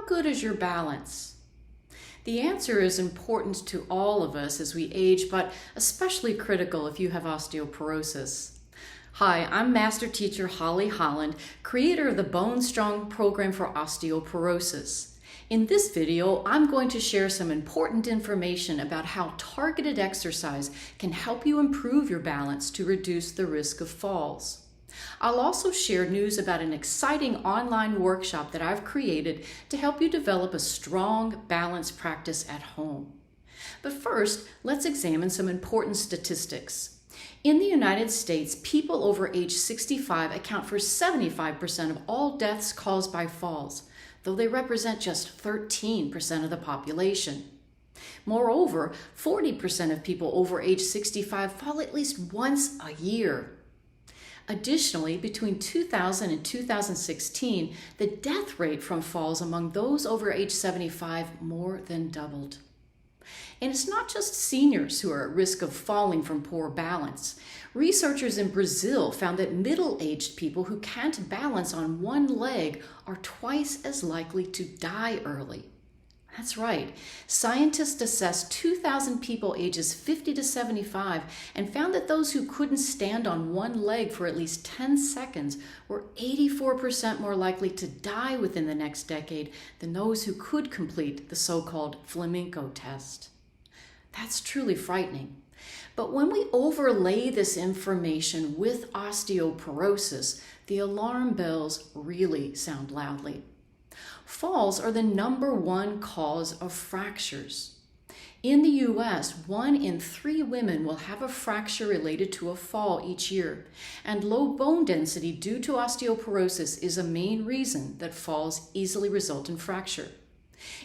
good is your balance? The answer is important to all of us as we age, but especially critical if you have osteoporosis. Hi, I'm Master Teacher Holly Holland, creator of the Bone Strong program for osteoporosis. In this video, I'm going to share some important information about how targeted exercise can help you improve your balance to reduce the risk of falls. I'll also share news about an exciting online workshop that I've created to help you develop a strong balance practice at home. But first, let's examine some important statistics. In the United States, people over age 65 account for 75% of all deaths caused by falls, though they represent just 13% of the population. Moreover, 40% of people over age 65 fall at least once a year. Additionally, between 2000 and 2016, the death rate from falls among those over age 75 more than doubled. And it's not just seniors who are at risk of falling from poor balance. Researchers in Brazil found that middle-aged people who can't balance on one leg are twice as likely to die early. That's right. Scientists assessed 2,000 people ages 50 to 75 and found that those who couldn't stand on one leg for at least 10 seconds were 84% more likely to die within the next decade than those who could complete the so-called flamenco test. That's truly frightening. But when we overlay this information with osteoporosis, the alarm bells really sound loudly. Falls are the #1 cause of fractures. In the U.S., 1 in 3 women will have a fracture related to a fall each year, and low bone density due to osteoporosis is a main reason that falls easily result in fracture.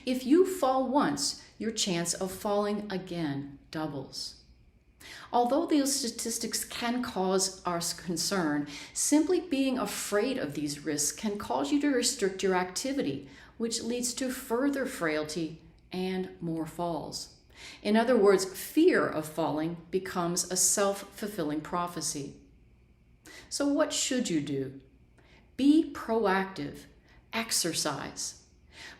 If you fall once, your chance of falling again doubles. Although these statistics can cause us concern, simply being afraid of these risks can cause you to restrict your activity, which leads to further frailty and more falls. In other words, fear of falling becomes a self-fulfilling prophecy. So what should you do? Be proactive. Exercise.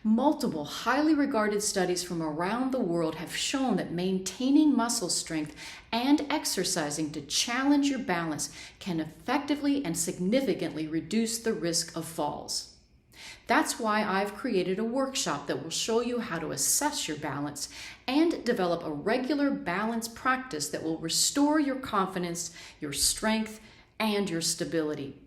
Multiple highly regarded studies from around the world have shown that maintaining muscle strength and exercising to challenge your balance can effectively and significantly reduce the risk of falls. That's why I've created a workshop that will show you how to assess your balance and develop a regular balance practice that will restore your confidence, your strength, and your stability.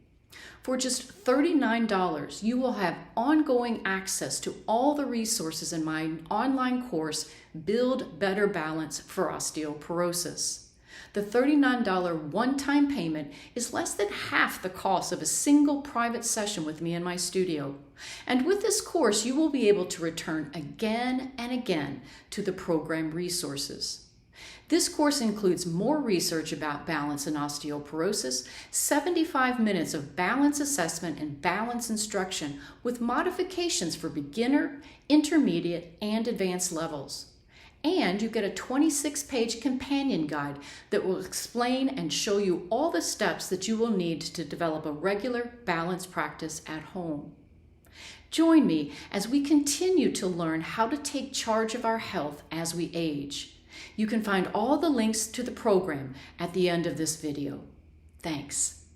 For just $39, you will have ongoing access to all the resources in my online course, Build Better Balance for Osteoporosis. The $39 one-time payment is less than half the cost of a single private session with me in my studio. And with this course, you will be able to return again and again to the program resources. This course includes more research about balance and osteoporosis, 75 minutes of balance assessment and balance instruction with modifications for beginner, intermediate, and advanced levels. And you get a 26-page companion guide that will explain and show you all the steps that you will need to develop a regular balance practice at home. Join me as we continue to learn how to take charge of our health as we age. You can find all the links to the program at the end of this video. Thanks.